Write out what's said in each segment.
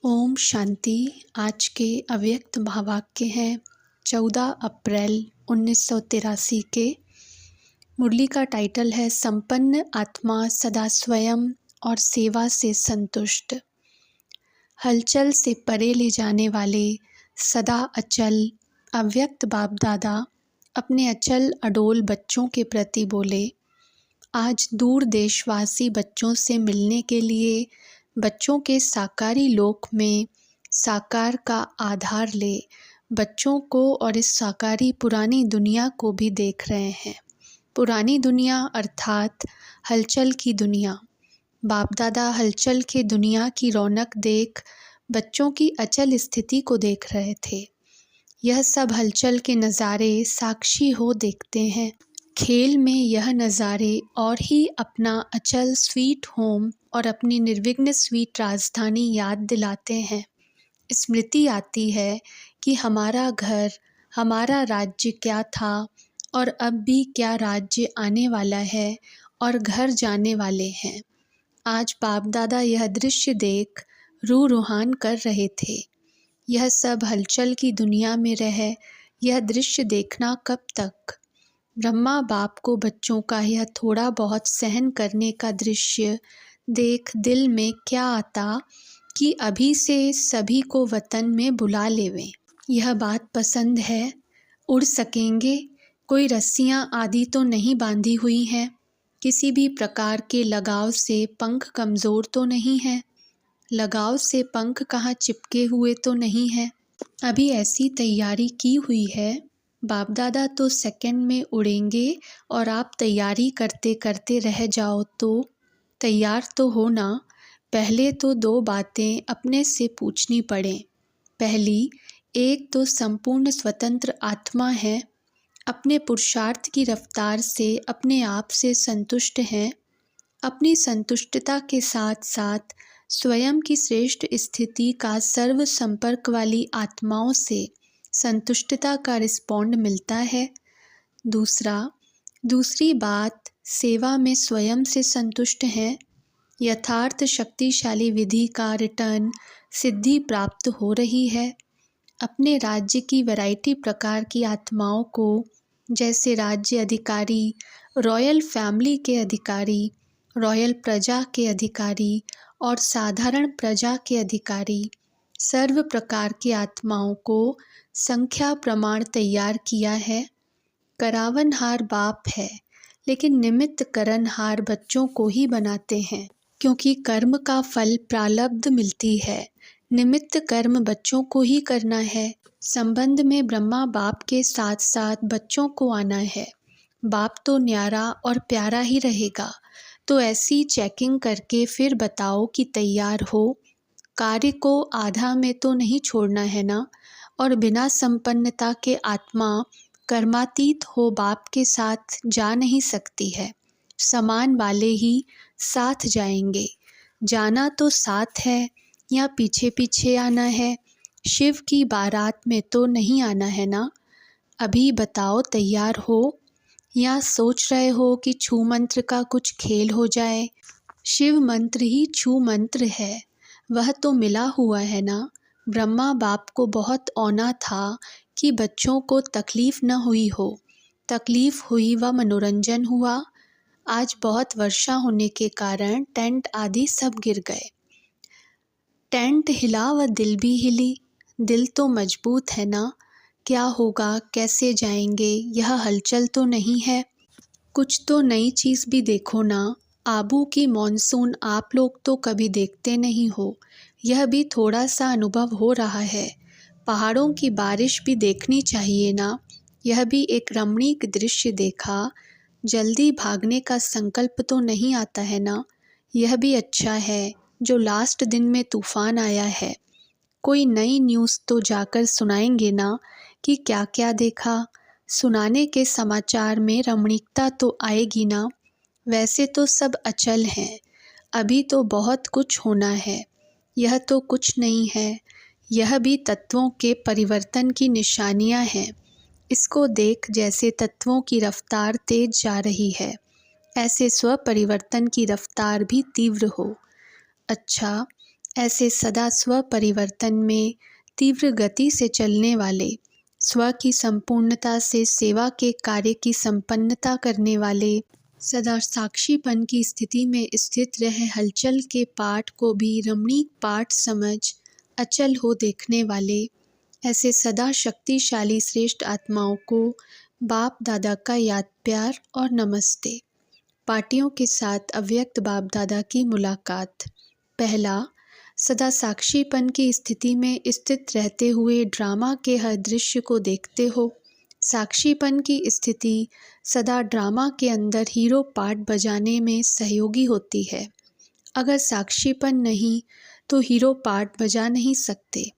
ओम शांति। आज के अव्यक्त महावाक्य हैं 14 अप्रैल 1983 के। मुरली का टाइटल है संपन्न आत्मा सदा स्वयं और सेवा से संतुष्ट। हलचल से परे ले जाने वाले सदा अचल अव्यक्त बाप दादा अपने अचल अडोल बच्चों के प्रति बोले, आज दूर देशवासी बच्चों से मिलने के लिए बच्चों के साकारी लोक में साकार का आधार ले बच्चों को और इस साकारी पुरानी दुनिया को भी देख रहे हैं। पुरानी दुनिया अर्थात हलचल की दुनिया। बाप दादा हलचल की दुनिया की रौनक देख बच्चों की अचल स्थिति को देख रहे थे। यह सब हलचल के नज़ारे साक्षी हो देखते हैं। खेल में यह नज़ारे और ही अपना अचल स्वीट होम और अपनी निर्विघ्न स्वीट राजधानी याद दिलाते हैं। स्मृति आती है कि हमारा घर, हमारा राज्य क्या था और अब भी क्या राज्य आने वाला है और घर जाने वाले हैं। आज बाप दादा यह दृश्य देख रूह रूहान कर रहे थे। यह सब हलचल की दुनिया में रह यह दृश्य देखना कब तक। ब्रह्मा बाप को बच्चों का यह थोड़ा बहुत सहन करने का दृश्य देख दिल में क्या आता कि अभी से सभी को वतन में बुला लेवें। यह बात पसंद है। उड़ सकेंगे, कोई रस्सियां आदि तो नहीं बांधी हुई हैं, किसी भी प्रकार के लगाव से पंख कमज़ोर तो नहीं है, लगाव से पंख कहाँ चिपके हुए तो नहीं है। अभी ऐसी तैयारी की हुई है। बाप दादा तो सेकंड में उड़ेंगे और आप तैयारी करते करते रह जाओ तो तैयार तो हो ना। पहले तो दो बातें अपने से पूछनी पड़ें। पहली, एक तो संपूर्ण स्वतंत्र आत्मा है, अपने पुरुषार्थ की रफ्तार से अपने आप से संतुष्ट हैं। अपनी संतुष्टता के साथ साथ स्वयं की श्रेष्ठ स्थिति का सर्व संपर्क वाली आत्माओं से संतुष्टता का रिस्पॉन्ड मिलता है। दूसरी बात, सेवा में स्वयं से संतुष्ट हैं। यथार्थ शक्तिशाली विधि का रिटर्न सिद्धि प्राप्त हो रही है। अपने राज्य की वैरायटी प्रकार की आत्माओं को, जैसे राज्य अधिकारी, रॉयल फैमिली के अधिकारी, रॉयल प्रजा के अधिकारी और साधारण प्रजा के अधिकारी, सर्व प्रकार की आत्माओं को संख्या प्रमाण तैयार किया है। करावनहार बाप है, लेकिन निमित्त करनहार बच्चों को ही बनाते हैं, क्योंकि कर्म का फल प्रारब्ध मिलती है। निमित्त कर्म बच्चों को ही करना है। संबंध में ब्रह्मा बाप के साथ साथ बच्चों को आना है। बाप तो न्यारा और प्यारा ही रहेगा, तो ऐसी चेकिंग करके फिर बताओ कि तैयार हो। कार्य को आधा में तो नहीं छोड़ना है ना। और बिना संपन्नता के आत्मा कर्मातीत हो बाप के साथ जा नहीं सकती है। समान वाले ही साथ जाएंगे। जाना तो साथ है या पीछे पीछे आना है। शिव की बारात में तो नहीं आना है ना। अभी बताओ तैयार हो या सोच रहे हो कि छू मंत्र का कुछ खेल हो जाए। शिव मंत्र ही छू मंत्र है, वह तो मिला हुआ है ना। ब्रह्मा बाप को बहुत औना था कि बच्चों को तकलीफ़ न हुई हो। तकलीफ़ हुई व मनोरंजन हुआ। आज बहुत वर्षा होने के कारण टेंट आदि सब गिर गए। टेंट हिला व दिल भी हिली। दिल तो मजबूत है ना। क्या होगा, कैसे जाएंगे, यह हलचल तो नहीं है। कुछ तो नई चीज़ भी देखो ना। आबू की मॉनसून आप लोग तो कभी देखते नहीं हो, यह भी थोड़ा सा अनुभव हो रहा है। पहाड़ों की बारिश भी देखनी चाहिए ना। यह भी एक रमणीक दृश्य देखा। जल्दी भागने का संकल्प तो नहीं आता है ना। यह भी अच्छा है जो लास्ट दिन में तूफान आया है। कोई नई न्यूज़ तो जाकर सुनाएंगे ना कि क्या क्या देखा। सुनाने के समाचार में रमणीकता तो आएगी ना। वैसे तो सब अचल हैं, अभी तो बहुत कुछ होना है। यह तो कुछ नहीं है, यह भी तत्वों के परिवर्तन की निशानियां हैं। इसको देख जैसे तत्वों की रफ्तार तेज जा रही है, ऐसे स्व परिवर्तन की रफ्तार भी तीव्र हो। अच्छा, ऐसे सदा स्व परिवर्तन में तीव्र गति से चलने वाले, स्व की संपूर्णता से सेवा के कार्य की संपन्नता करने वाले, सदा साक्षीपन की स्थिति में स्थित रह हलचल के पाठ को भी रमणीक पाठ समझ अचल हो देखने वाले, ऐसे सदा शक्तिशाली श्रेष्ठ आत्माओं को बाप दादा का याद प्यार और नमस्ते। पार्टियों के साथ अव्यक्त बाप दादा की मुलाकात। पहला, सदा साक्षीपन की स्थिति में स्थित रहते हुए ड्रामा के हर दृश्य को देखते हो। साक्षीपन की स्थिति सदा ड्रामा के अंदर हीरो पार्ट बजाने में सहयोगी होती है। अगर साक्षीपन नहीं तो हीरो पार्ट बजा नहीं सकते।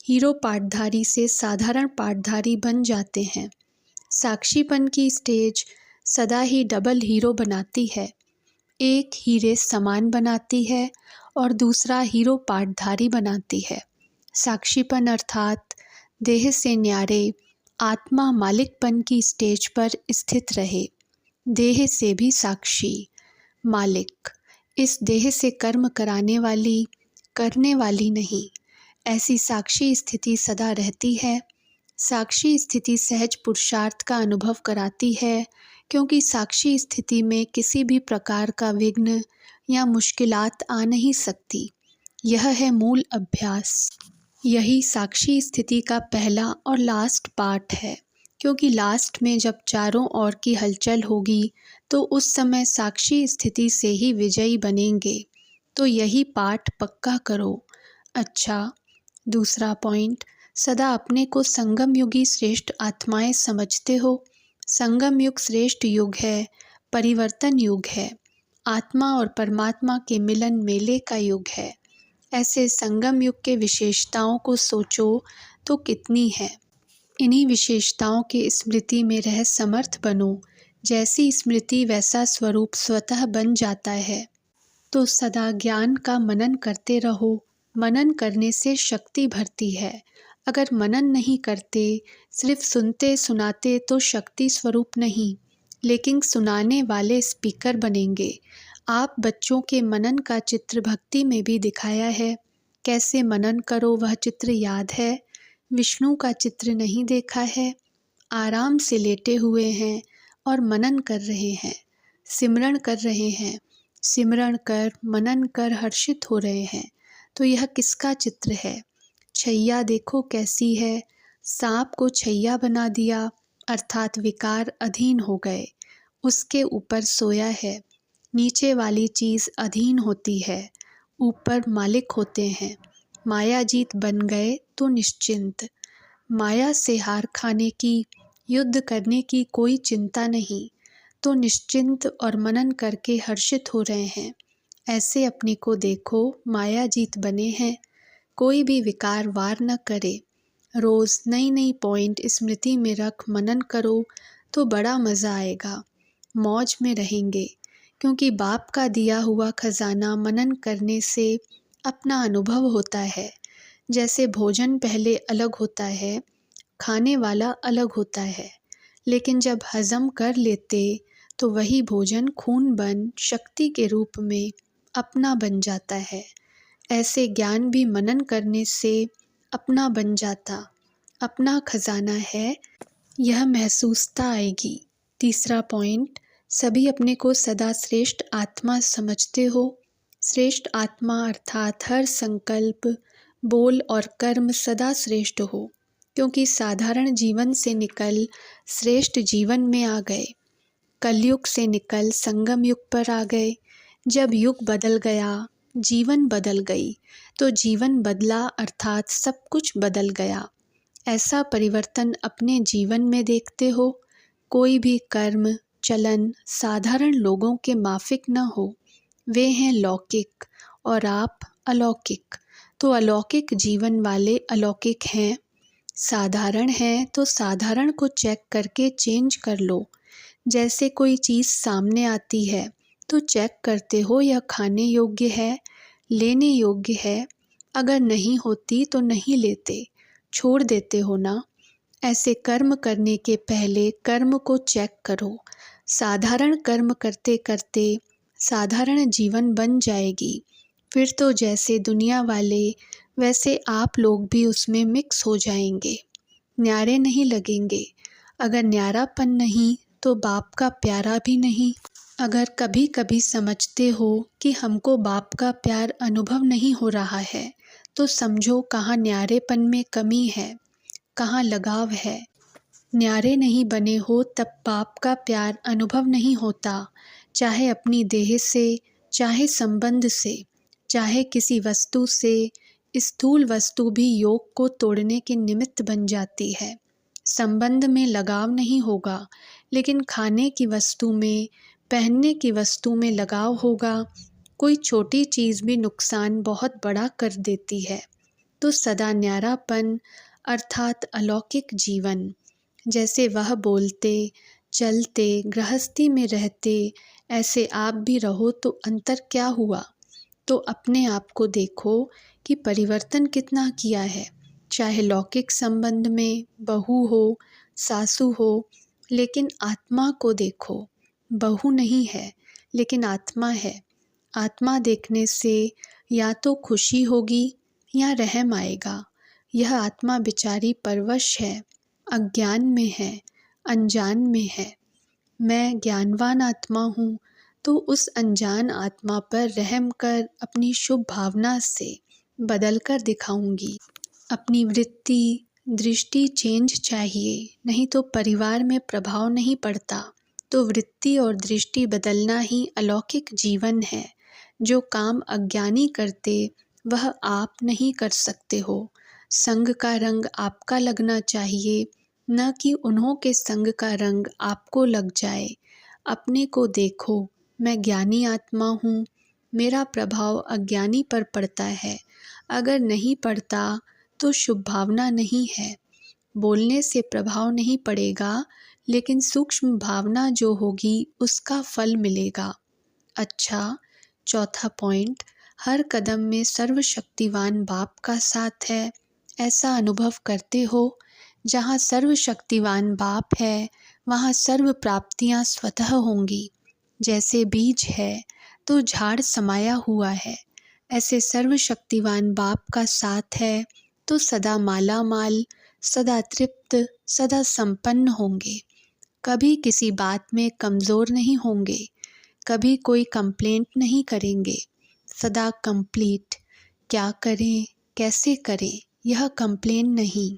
हीरो पार्टधारी से साधारण पार्टधारी बन जाते हैं। साक्षीपन की स्टेज सदा ही डबल हीरो बनाती है। एक हीरे समान बनाती है और दूसरा हीरो पार्टधारी बनाती है। साक्षीपन अर्थात देह से न्यारे आत्मा मालिकपन की स्टेज पर स्थित रहे। देह से भी साक्षी, मालिक। इस देह से कर्म कराने वाली, करने वाली नहीं। ऐसी साक्षी स्थिति सदा रहती है। साक्षी स्थिति सहज पुरुषार्थ का अनुभव कराती है, क्योंकि साक्षी स्थिति में किसी भी प्रकार का विघ्न या मुश्किलात आ नहीं सकती। यह है मूल अभ्यास। यही साक्षी स्थिति का पहला और लास्ट पार्ट है, क्योंकि लास्ट में जब चारों ओर की हलचल होगी तो उस समय साक्षी स्थिति से ही विजयी बनेंगे। तो यही पाठ पक्का करो। अच्छा, दूसरा पॉइंट, सदा अपने को संगम युगी श्रेष्ठ आत्माएं समझते हो। संगम युग श्रेष्ठ युग है, परिवर्तन युग है, आत्मा और परमात्मा के मिलन मेले का युग है। ऐसे संगम युग के विशेषताओं को सोचो तो कितनी है। इन्हीं विशेषताओं की स्मृति में रह समर्थ बनो। जैसी स्मृति वैसा स्वरूप स्वतः बन जाता है। तो सदा ज्ञान का मनन करते रहो। मनन करने से शक्ति भरती है। अगर मनन नहीं करते, सिर्फ सुनते सुनाते तो शक्ति स्वरूप नहीं, लेकिन सुनाने वाले स्पीकर बनेंगे। आप बच्चों के मनन का चित्र भक्ति में भी दिखाया है। कैसे मनन करो वह चित्र याद है। विष्णु का चित्र नहीं देखा है। आराम से लेटे हुए हैं और मनन कर रहे हैं, सिमरण कर रहे हैं। सिमरण कर, मनन कर हर्षित हो रहे हैं। तो यह किसका चित्र है। छैया देखो कैसी है। सांप को छैया बना दिया, अर्थात विकार अधीन हो गए। उसके ऊपर सोया है। नीचे वाली चीज़ अधीन होती है, ऊपर मालिक होते हैं। मायाजीत बन गए तो निश्चिंत। माया से हार खाने की, युद्ध करने की कोई चिंता नहीं। तो निश्चिंत और मनन करके हर्षित हो रहे हैं। ऐसे अपने को देखो, मायाजीत बने हैं। कोई भी विकार वार न करे। रोज़ नई नई पॉइंट स्मृति में रख मनन करो तो बड़ा मज़ा आएगा। मौज में रहेंगे, क्योंकि बाप का दिया हुआ खजाना मनन करने से अपना अनुभव होता है। जैसे भोजन पहले अलग होता है, खाने वाला अलग होता है, लेकिन जब हजम कर लेते तो वही भोजन खून बन शक्ति के रूप में अपना बन जाता है। ऐसे ज्ञान भी मनन करने से अपना बन जाता, अपना खजाना है, यह महसूसता आएगी। तीसरा पॉइंट, सभी अपने को सदा श्रेष्ठ आत्मा समझते हो। श्रेष्ठ आत्मा अर्थात हर संकल्प, बोल और कर्म सदा श्रेष्ठ हो, क्योंकि साधारण जीवन से निकल श्रेष्ठ जीवन में आ गए। कलयुग से निकल संगम युग पर आ गए। जब युग बदल गया, जीवन बदल गई, तो जीवन बदला अर्थात सब कुछ बदल गया। ऐसा परिवर्तन अपने जीवन में देखते हो। कोई भी कर्म, चलन साधारण लोगों के माफिक न हो। वे हैं लौकिक और आप अलौकिक। तो अलौकिक जीवन वाले अलौकिक हैं। साधारण हैं तो साधारण को चेक करके चेंज कर लो। जैसे कोई चीज़ सामने आती है तो चेक करते हो यह खाने योग्य है, लेने योग्य है। अगर नहीं होती तो नहीं लेते, छोड़ देते हो ना। ऐसे कर्म करने के पहले कर्म को चेक करो। साधारण कर्म करते करते साधारण जीवन बन जाएगी। फिर तो जैसे दुनिया वाले वैसे आप लोग भी उसमें मिक्स हो जाएंगे, न्यारे नहीं लगेंगे। अगर न्यारापन नहीं तो बाप का प्यारा भी नहीं। अगर कभी कभी समझते हो कि हमको बाप का प्यार अनुभव नहीं हो रहा है, तो समझो कहाँ न्यारेपन में कमी है, कहाँ लगाव है। न्यारे नहीं बने हो तब बाप का प्यार अनुभव नहीं होता, चाहे अपनी देह से, चाहे संबंध से, चाहे किसी वस्तु से। स्थूल वस्तु भी योग को तोड़ने के निमित्त बन जाती है। संबंध में लगाव नहीं होगा, लेकिन खाने की वस्तु में, पहनने की वस्तु में लगाव होगा। कोई छोटी चीज़ भी नुकसान बहुत बड़ा कर देती है। तो सदा न्यारापन अर्थात अलौकिक जीवन, जैसे वह बोलते, चलते, गृहस्थी में रहते, ऐसे आप भी रहो तो अंतर क्या हुआ। तो अपने आप को देखो कि परिवर्तन कितना किया है। चाहे लौकिक संबंध में बहू हो, सासू हो, लेकिन आत्मा को देखो। बहू नहीं है, लेकिन आत्मा है। आत्मा देखने से या तो खुशी होगी या रहम आएगा। यह आत्मा बेचारी परवश है, अज्ञान में है, अनजान में है। मैं ज्ञानवान आत्मा हूँ, तो उस अनजान आत्मा पर रहम कर अपनी शुभ भावना से बदल कर दिखाऊंगी। अपनी वृत्ति, दृष्टि चेंज चाहिए, नहीं तो परिवार में प्रभाव नहीं पड़ता। तो वृत्ति और दृष्टि बदलना ही अलौकिक जीवन है। जो काम अज्ञानी करते वह आप नहीं कर सकते हो। संग का रंग आपका लगना चाहिए, न कि उन्हों के संग का रंग आपको लग जाए। अपने को देखो, मैं ज्ञानी आत्मा हूँ, मेरा प्रभाव अज्ञानी पर पड़ता है। अगर नहीं पड़ता तो शुभ भावना नहीं है। बोलने से प्रभाव नहीं पड़ेगा, लेकिन सूक्ष्म भावना जो होगी उसका फल मिलेगा। अच्छा, चौथा पॉइंट, हर कदम में सर्वशक्तिवान बाप का साथ है, ऐसा अनुभव करते हो। जहाँ सर्वशक्तिवान बाप है, वहाँ सर्व प्राप्तियाँ स्वतः होंगी। जैसे बीज है तो झाड़ समाया हुआ है, ऐसे सर्वशक्तिवान बाप का साथ है तो सदा माला माल, सदा तृप्त, सदा संपन्न होंगे। कभी किसी बात में कमज़ोर नहीं होंगे, कभी कोई कंप्लेंट नहीं करेंगे, सदा कंप्लीट। क्या करें, कैसे करें, यह कंप्लेन नहीं।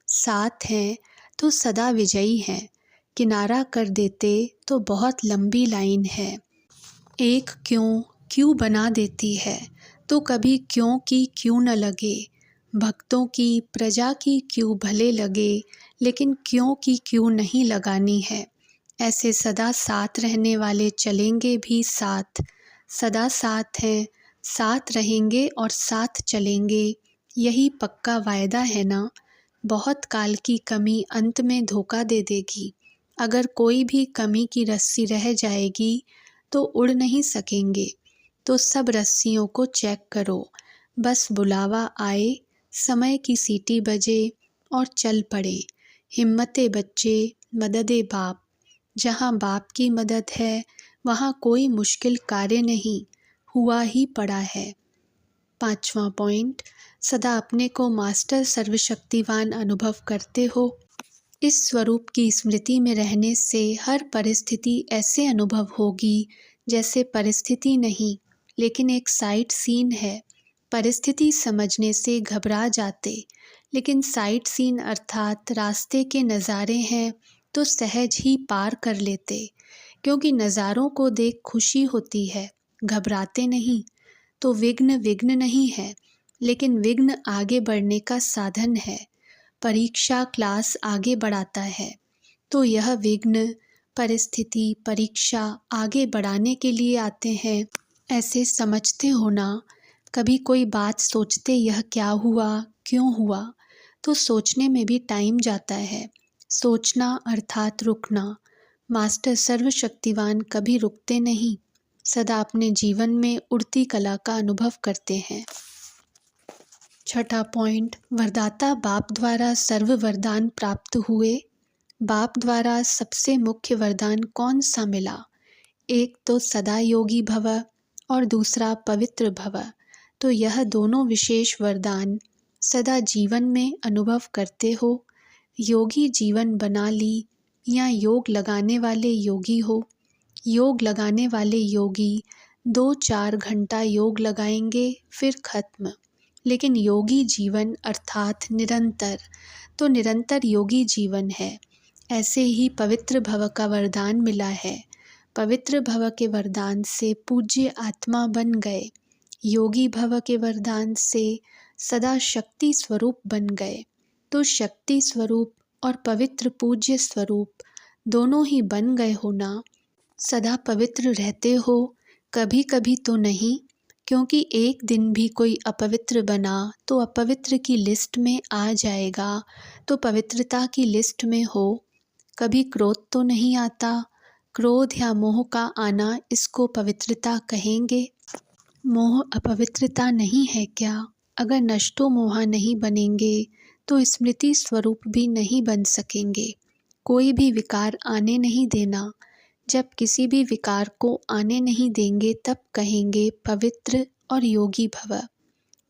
साथ हैं तो सदा विजयी हैं। किनारा कर देते तो बहुत लंबी लाइन है। एक क्यों बना देती है, तो कभी क्यों की क्यों न लगे। भक्तों की, प्रजा की क्यों भले लगे, लेकिन क्यों की क्यों नहीं लगानी है। ऐसे सदा साथ रहने वाले चलेंगे भी साथ। सदा साथ हैं, साथ रहेंगे और साथ चलेंगे, यही पक्का वायदा है ना। बहुत काल की कमी अंत में धोखा दे देगी। अगर कोई भी कमी की रस्सी रह जाएगी तो उड़ नहीं सकेंगे। तो सब रस्सियों को चेक करो, बस बुलावा आए, समय की सीटी बजे और चल पड़े। हिम्मते बच्चे, मददे बाप। जहाँ बाप की मदद है वहाँ कोई मुश्किल कार्य नहीं, हुआ ही पड़ा है। पांचवा पॉइंट, सदा अपने को मास्टर सर्वशक्तिवान अनुभव करते हो। इस स्वरूप की स्मृति में रहने से हर परिस्थिति ऐसे अनुभव होगी जैसे परिस्थिति नहीं, लेकिन एक साइट सीन है। परिस्थिति समझने से घबरा जाते, लेकिन साइट सीन अर्थात रास्ते के नज़ारे हैं तो सहज ही पार कर लेते। क्योंकि नज़ारों को देख खुशी होती है, घबराते नहीं। तो विघ्न नहीं है, लेकिन विघ्न आगे बढ़ने का साधन है। परीक्षा क्लास आगे बढ़ाता है, तो यह विघ्न, परिस्थिति, परीक्षा आगे बढ़ाने के लिए आते हैं। ऐसे समझते हो ना। कभी कोई बात सोचते यह क्या हुआ, क्यों हुआ, तो सोचने में भी टाइम जाता है। सोचना अर्थात रुकना। मास्टर सर्वशक्तिवान कभी रुकते नहीं, सदा अपने जीवन में उड़ती कला का अनुभव करते हैं। छठा पॉइंट, वरदाता बाप द्वारा सर्व वरदान प्राप्त हुए। बाप द्वारा सबसे मुख्य वरदान कौन सा मिला? एक तो सदा योगी भव और दूसरा पवित्र भव। तो यह दोनों विशेष वरदान सदा जीवन में अनुभव करते हो। योगी जीवन बना ली या योग लगाने वाले योगी हो। योग लगाने वाले योगी 2-4 घंटा योग लगाएंगे फिर खत्म, लेकिन योगी जीवन अर्थात निरंतर, तो निरंतर योगी जीवन है। ऐसे ही पवित्र भव का वरदान मिला है। पवित्र भव के वरदान से पूज्य आत्मा बन गए। योगी भव के वरदान से सदा शक्ति स्वरूप बन गए। तो शक्ति स्वरूप और पवित्र पूज्य स्वरूप दोनों ही बन गए हो ना। सदा पवित्र रहते हो, कभी कभी तो नहीं, क्योंकि एक दिन भी कोई अपवित्र बना तो अपवित्र की लिस्ट में आ जाएगा, तो पवित्रता की लिस्ट में हो। कभी क्रोध तो नहीं आता, क्रोध या मोह का आना इसको पवित्रता कहेंगे? मोह अपवित्रता नहीं है क्या? अगर नष्टो मोहा नहीं बनेंगे तो स्मृति स्वरूप भी नहीं बन सकेंगे। कोई भी विकार आने नहीं देना। जब किसी भी विकार को आने नहीं देंगे तब कहेंगे पवित्र और योगी भव।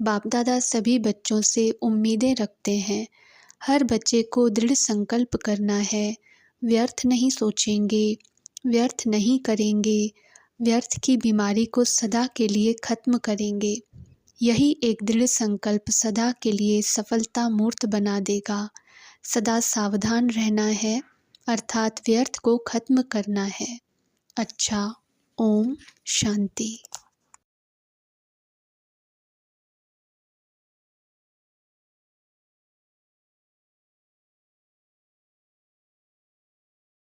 बाप दादा सभी बच्चों से उम्मीदें रखते हैं। हर बच्चे को दृढ़ संकल्प करना है। व्यर्थ नहीं सोचेंगे, व्यर्थ नहीं करेंगे, व्यर्थ की बीमारी को सदा के लिए खत्म करेंगे। यही एक दृढ़ संकल्प सदा के लिए सफलता मूर्त बना देगा। सदा सावधान रहना है, अर्थात व्यर्थ को खत्म करना है। अच्छा, ओम शांति।